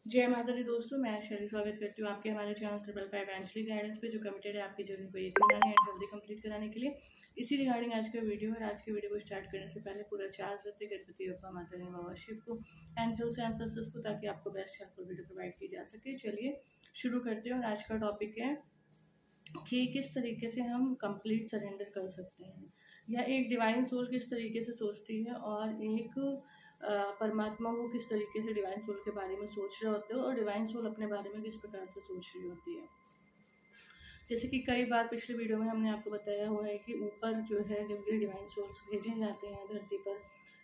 जय माता दी दोस्तों, मैं शैली स्वागत करती हूँ आपके हमारे चैनल 555 एवेंचुअली गाइडेंस पे, जो कमिटेड है आपकी जर्नी को इजी बनाने एंड जल्दी कंप्लीट कराने के लिए। इसी रिगार्डिंग आज का वीडियो है। आज के वीडियो को स्टार्ट करने से पहले पूरा चार्ज देते गणपति बप्पा, माता रानी, बाबा शिव को, एंजल्स एंड एंसेस्टर्स को, ताकि आपको बेस्ट हेल्पफुल वीडियो प्रोवाइड की जा सके। चलिए शुरू करते हैं। और आज का टॉपिक है कि किस तरीके से हम कंप्लीट सरेंडर कर सकते हैं, या एक डिवाइन सोल किस तरीके से सोचती है, और एक परमात्मा वो किस तरीके से डिवाइन सोल के बारे में सोच रहे होते हो, और डिवाइन सोल अपने बारे में किस प्रकार से सोच रही होती है। जैसे कि कई बार पिछले वीडियो में हमने आपको बताया हुआ है कि ऊपर जो है जब ये डिवाइन सोल्स भेजे जाते हैं धरती पर,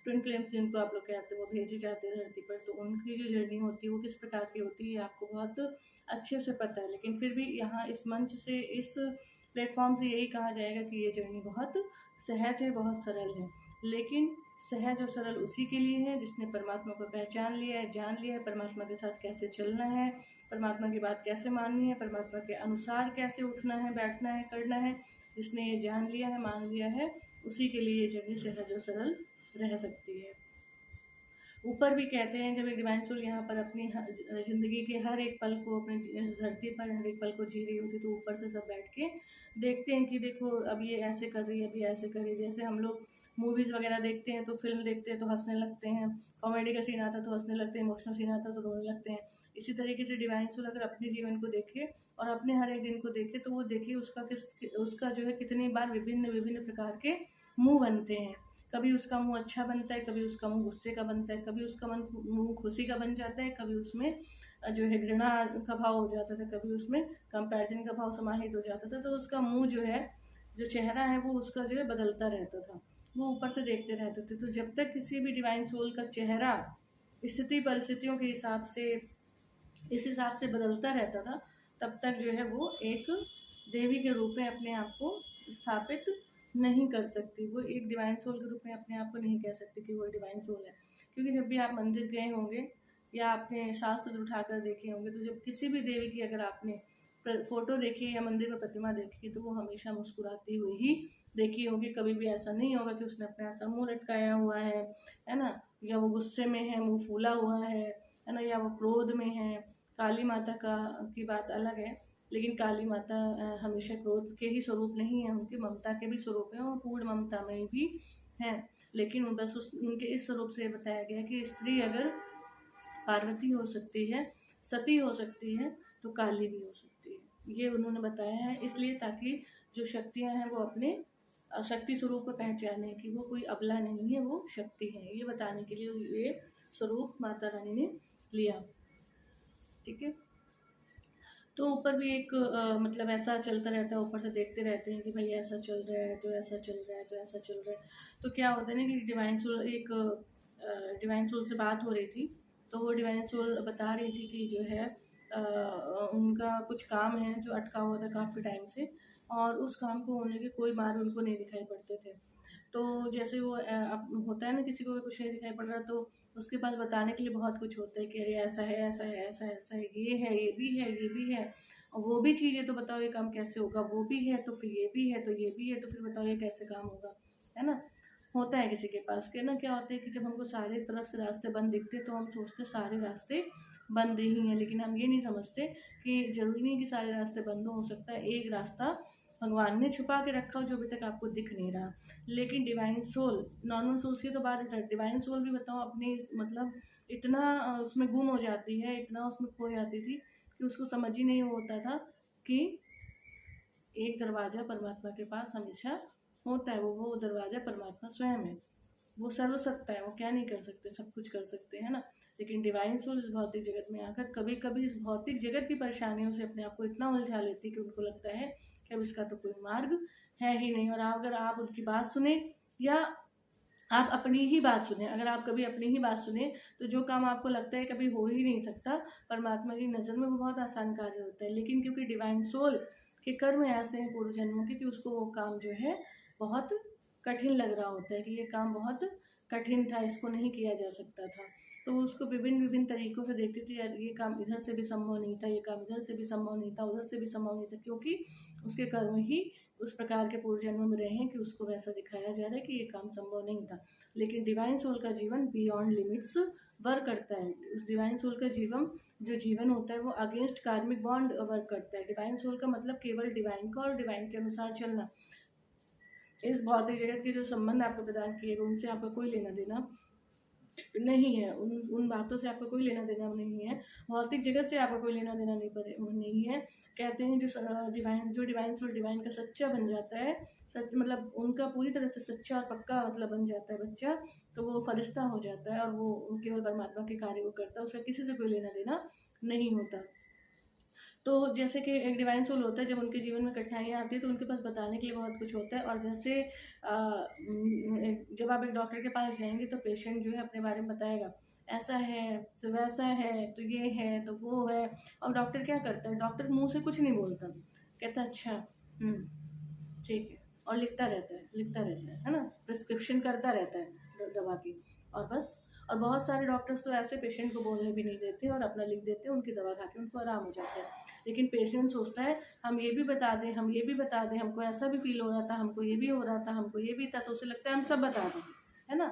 ट्विन फ्लेम्स जिनको आप लोग कहते हैं, वो भेजे जाते हैं धरती पर, तो उनकी जो जर्नी होती है वो किस प्रकार की होती है आपको बहुत अच्छे से पता है। लेकिन फिर भी यहाँ इस मंच से, इस प्लेटफॉर्म से यही कहा जाएगा कि ये जर्नी बहुत सहज है, बहुत सरल है। लेकिन सहज और सरल उसी के लिए है जिसने परमात्मा को पहचान लिया है, जान लिया है, परमात्मा के साथ कैसे चलना है, परमात्मा की बात कैसे माननी है, परमात्मा के अनुसार कैसे उठना है, बैठना है, करना है। जिसने ये जान लिया है, मान लिया है, उसी के लिए ये जर्नी सहज और सरल रह सकती है। ऊपर भी कहते हैं जब एक डिवाइन सोल यहाँ पर अपनी ज़िंदगी के हर एक पल को, अपनी इस धरती पर हर एक पल को जी रही होती, तो ऊपर से सब बैठ के देखते हैं कि देखो अब ये ऐसे कर रही है, अभी ऐसे कर रही है। जैसे हम लोग मूवीज़ वगैरह देखते हैं, तो फिल्म देखते हैं तो हंसने लगते हैं, कॉमेडी का सीन आता तो हंसने लगते हैं, इमोशनल सीन आता तो रोने लगते हैं। इसी तरीके से डिवाइन सोल अगर अपने जीवन को देखे और अपने हर एक दिन को देखे, तो वो देखिए उसका जो है कितनी बार विभिन्न विभिन्न प्रकार के मुँह बनते हैं। कभी उसका मुंह अच्छा बनता है, कभी उसका मुंह गुस्से का बनता है, कभी उसका मुंह खुशी का बन जाता है, कभी उसमें जो है घृणा का भाव हो जाता था, कभी उसमें कंपैरिजन का भाव समाहित हो जाता था। तो उसका मुंह जो है, जो चेहरा है, वो उसका जो है बदलता रहता था। वो ऊपर से देखते रहते थे। तो जब तक किसी भी डिवाइन सोल का चेहरा स्थिति परिस्थितियों के हिसाब से, इस हिसाब से बदलता रहता था, तब तक जो है वो एक देवी के रूप में अपने आप को स्थापित नहीं कर सकती। वो एक डिवाइन सोल के रूप में अपने आप को नहीं कह सकती कि वो डिवाइन सोल है। क्योंकि जब भी आप मंदिर गए होंगे या आपने शास्त्र उठाकर देखे होंगे, तो जब किसी भी देवी की अगर आपने फोटो देखी या मंदिर में प्रतिमा देखी, तो वो हमेशा मुस्कुराती हुई ही देखी होगी। कभी भी ऐसा नहीं होगा कि उसने अपने ऐसा मुंह लटकाया हुआ है ना, या वो गुस्से में है, मुंह फूला हुआ है ना, या वो क्रोध में है। काली माता की बात अलग है, लेकिन काली माता हमेशा क्रोध के ही स्वरूप नहीं है, उनकी ममता के भी स्वरूप हैं, और पूर्ण ममता में भी हैं। लेकिन बस उनके इस स्वरूप से बताया गया कि स्त्री अगर पार्वती हो सकती है, सती हो सकती है, तो काली भी हो सकती है। ये उन्होंने बताया है इसलिए ताकि जो शक्तियाँ हैं वो अपने शक्ति स्वरूप को पहचाने कि वो कोई अबला नहीं है, वो शक्ति है। ये बताने के लिए ये स्वरूप माता रानी ने लिया। ठीक है। तो ऊपर भी एक मतलब ऐसा चलता रहता है, ऊपर से देखते रहते हैं कि भाई ऐसा चल रहा है, तो ऐसा चल रहा है, तो ऐसा चल रहा है। तो क्या होता है ना कि डिवाइन सोल से बात हो रही थी, तो वो डिवाइन सोल बता रही थी कि जो है उनका कुछ काम है जो अटका हुआ था काफ़ी टाइम से, और उस काम को होने के कोई मार्ग उनको नहीं दिखाई पड़ते थे। तो जैसे वो होता है ना, किसी को कुछ नहीं दिखाई पड़ रहा, तो उसके पास बताने के लिए बहुत कुछ होता है कि अरे ऐसा है, ऐसा है, ऐसा है, ऐसा है, ये है, ये भी है, ये भी है, और वो भी चीज़ है, तो बताओ ये काम कैसे होगा, वो भी है तो फिर ये भी है, तो ये भी है, तो फिर बताओ ये कैसे काम होगा, है ना। होता है किसी के पास के ना, क्या होता है कि जब हमको सारे तरफ से रास्ते बंद दिखते, तो हम सोचते सारे रास्ते बंद ही हैं। लेकिन हम ये नहीं समझते कि जरूरी नहीं कि सारे रास्ते बंद हो सकता है एक रास्ता भगवान ने छुपा के रखा हो, जो अभी तक आपको दिख नहीं रहा। लेकिन डिवाइन सोल, नॉर्मल सोल्स की तो बात है, डिवाइन सोल भी बताओ अपनी मतलब इतना उसमें गुम हो जाती है, इतना उसमें खो जाती थी कि उसको समझ ही नहीं होता था कि एक दरवाज़ा परमात्मा के पास हमेशा होता है। वो दरवाज़ा परमात्मा स्वयं है। वो सर्वसत्ता है, वो क्या नहीं कर सकते, सब कुछ कर सकते हैं ना। लेकिन डिवाइन सोल इस भौतिक जगत में आकर कभी कभी इस भौतिक जगत की परेशानियों से अपने आप को इतना उलझा लेती है कि उनको लगता है कि अब इसका तो कोई मार्ग है ही नहीं। और अगर आप उनकी बात सुने, या आप अपनी ही बात सुने, अगर आप कभी अपनी ही बात सुने, तो जो काम आपको लगता है कभी हो ही नहीं सकता, परमात्मा की नज़र में वो बहुत आसान कार्य होता है। लेकिन क्योंकि डिवाइन सोल के कर्म ऐसे हैं पूर्व जन्मों के, कि उसको वो काम जो है बहुत कठिन लग रहा होता है कि ये काम बहुत कठिन था, इसको नहीं किया जा सकता था। तो वो उसको विभिन्न विभिन्न तरीक़ों से देखती थी, यार ये काम इधर से भी संभव नहीं था, ये काम इधर से भी संभव नहीं था, उधर से भी संभव नहीं था, क्योंकि उसके कर्म ही उस प्रकार के पूर्व जन्म में रहे हैं कि उसको वैसा दिखाया जा रहा है कि ये काम संभव नहीं था। लेकिन डिवाइन सोल का जीवन बियॉन्ड लिमिट्स वर्क करता है। उस डिवाइन सोल का जो जीवन होता है वो अगेंस्ट कार्मिक बॉन्ड वर्क करता है। डिवाइन सोल का मतलब केवल डिवाइन का और डिवाइन के अनुसार चलना। इस भौतिक जगत के जो संबंध आपको प्रदान किए गए उनसे आपका कोई लेना देना नहीं है। उन बातों से आपका कोई लेना देना नहीं है। भौतिक जगत से आपका कोई लेना देना नहीं है। कहते हैं जो डिवाइन सोल डिवाइन का सच्चा बन जाता है, सच मतलब उनका पूरी तरह से सच्चा और पक्का मतलब बन जाता है बच्चा, तो वो फरिश्ता हो जाता है और वो केवल परमात्मा के कार्य को करता है, उसका किसी से कोई लेना देना नहीं होता। तो जैसे कि एक डिवाइन सोल होता है, जब उनके जीवन में कठिनाइयाँ आती है तो उनके पास बताने के लिए बहुत कुछ होता है। और जैसे जब आप एक डॉक्टर के पास जाएंगे तो पेशेंट जो है अपने बारे में बताएगा, ऐसा है तो वैसा है तो ये है तो वो है। और डॉक्टर क्या करता है, डॉक्टर मुंह से कुछ नहीं बोलता, कहता अच्छा ठीक है, और लिखता रहता है ना, प्रिस्क्रिप्शन करता रहता है दवा की, और बस। और बहुत सारे डॉक्टर्स तो ऐसे पेशेंट को बोलने भी नहीं देते और अपना लिख देते हैं, उनकी दवा खा के उनको आराम हो जाता है। लेकिन पेशेंट सोचता है हम ये भी बता दें, हम ये भी बता दें, हमको ऐसा भी फील हो रहा था, हमको ये भी हो रहा था, हमको ये भी था, तो उसे लगता है हम सब बता दें, है ना,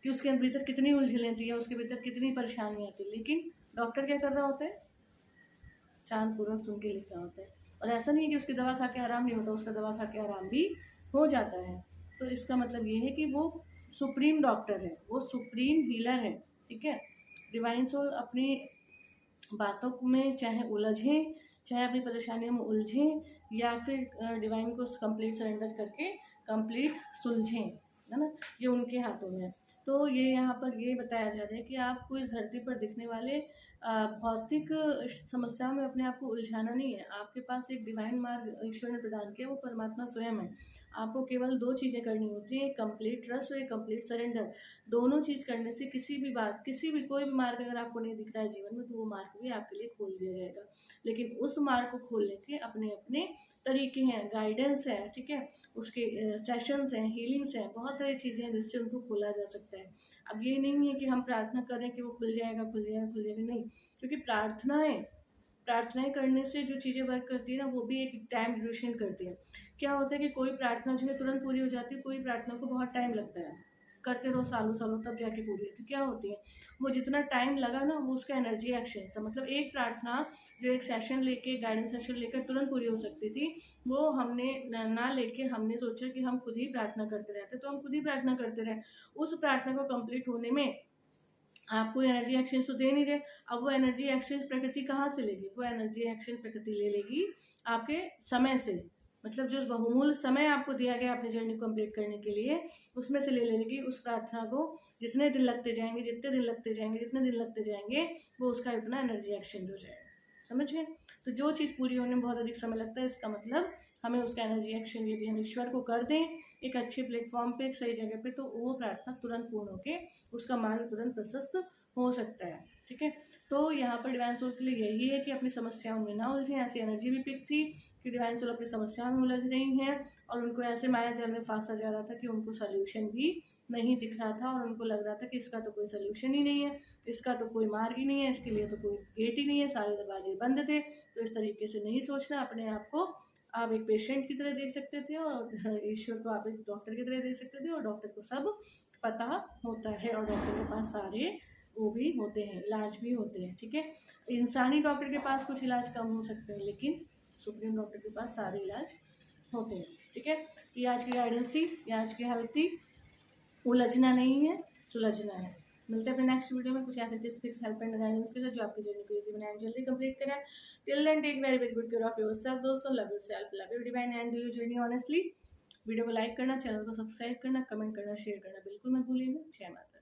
कि उसके भीतर कितनी उलझनें थी, उसके भीतर कितनी परेशानियाँ थी। लेकिन डॉक्टर क्या कर रहा होता है, शांत पूर्वक सुन के लिख रहा होता है। और ऐसा नहीं है कि उसकी दवा खा के आराम नहीं होता, उसका दवा खा के आराम भी हो जाता है। तो इसका मतलब ये है कि वो सुप्रीम डॉक्टर है, वो सुप्रीम हीलर है, ठीक है। डिवाइन सोल अपनी बातों में चाहे उलझें, चाहे अपनी परेशानियों में उलझें, या फिर डिवाइन को कंप्लीट सरेंडर करके कंप्लीट सुलझें, है ना, ये उनके हाथों में है। तो ये यहाँ पर ये बताया जा रहा है कि आपको इस धरती पर दिखने वाले भौतिक समस्याओं में अपने आप को उलझाना नहीं है। आपके पास एक डिवाइन मार्ग ईश्वर ने प्रदान किया, वो परमात्मा स्वयं है। आपको केवल 2 चीज़ें करनी होती हैं, कंप्लीट ट्रस्ट और एक कंप्लीट सरेंडर। दोनों चीज़ करने से किसी भी कोई भी मार्ग अगर आपको नहीं दिख रहा है जीवन में, तो वो मार्ग भी आपके लिए खोल दिया जाएगा। लेकिन उस मार्ग को खोलने के अपने अपने तरीके हैं, गाइडेंस है, ठीक है, उसके सेशंस हैं, हीलिंग्स हैं, बहुत सारी चीज़ें हैं जिससे उनको खोला जा सकता है। अब ये नहीं है कि हम प्रार्थना करें कि वो खुल जाएगा, नहीं, क्योंकि प्रार्थनाएं करने से जो चीज़ें वर्क करती है ना, वो भी एक टाइम ड्यूरेशन करती है। क्या होता है कि कोई प्रार्थना जो है तुरंत पूरी हो जाती है, कोई प्रार्थना को बहुत टाइम लगता है, करते रहो सालों सालों तब जाके पूरी होती है। क्या होती है, वो जितना टाइम लगा ना, वो उसका एनर्जी एक्शन था। मतलब एक प्रार्थना जो एक सेशन लेके, गाइडेंस सेशन लेकर तुरंत पूरी हो सकती थी, वो हमने ना लेके हमने सोचा कि हम खुद ही प्रार्थना करते रहते, तो हम खुद ही प्रार्थना करते रहे। उस प्रार्थना को कंप्लीट होने में आपको एनर्जी एक्सचेंज तो दे नहीं रहे। अब वो एनर्जी एक्सचेंज प्रकृति कहाँ से लेगी, वो एनर्जी एक्सचेंज प्रकृति ले लेगी आपके समय से। मतलब जो बहुमूल्य समय आपको दिया गया अपनी जर्नी को कंप्लीट करने के लिए, उसमें से ले लेगी उस प्रार्थना को। जितने दिन लगते जाएंगे वो उसका इतना एनर्जी एक्सचेंज हो जाएगा। समझ गए। तो जो चीज़ पूरी होने में बहुत अधिक समय लगता है, इसका मतलब हमें उसका एनर्जी एक्सचेंज यदि हम ईश्वर को कर दें एक अच्छे प्लेटफॉर्म पे, एक सही जगह पे, तो वो प्रार्थना तुरंत पूर्ण होके उसका मार्ग तुरंत प्रशस्त हो सकता है, ठीक है। तो यहाँ पर डिवाइन सोल के लिए यही है कि अपनी समस्याओं में ना उलझें। ऐसी एनर्जी भी पिक थी कि डिवाइन सोल अपनी समस्याओं में उलझ रही हैं और उनको ऐसे माया जाल में फांसा जा रहा था कि उनको सोल्यूशन भी नहीं दिख रहा था, और उनको लग रहा था कि इसका तो कोई सोल्यूशन ही नहीं है, इसका तो कोई मार्ग ही नहीं है, इसके लिए तो कोई गेट ही नहीं है, सारे दरवाजे बंद थे। तो इस तरीके से नहीं सोचना। अपने आप को आप एक पेशेंट की तरह देख सकते थे और ईश्वर को आप एक डॉक्टर की तरह देख सकते थे, और डॉक्टर को सब पता होता है, और डॉक्टर के पास सारे वो भी होते हैं, इलाज भी होते हैं, ठीक है। इंसानी डॉक्टर के पास कुछ इलाज कम हो सकते हैं, लेकिन सुप्रीम डॉक्टर के पास सारे इलाज होते हैं, ठीक है। ये आज की गाइडेंस थी, ये आज की हेल्प थी। उलझना नहीं है, सुलझना है। मिलते हैं अपने नेक्स्ट वीडियो में कुछ ऐसे टिप्स, हेल्प एंड गाइडेंस के साथ जो आपकी जर्नी को इजी बनाए, जल्दी कंप्लीट करें। Till then take very very good care of yourself दोस्तों। Love yourself, love your divine and do your journey honestly. Video को लाइक करना, चैनल को सब्सक्राइब करना, कमेंट करना, शेयर करना बिल्कुल मत भूलिएगा। जय माता।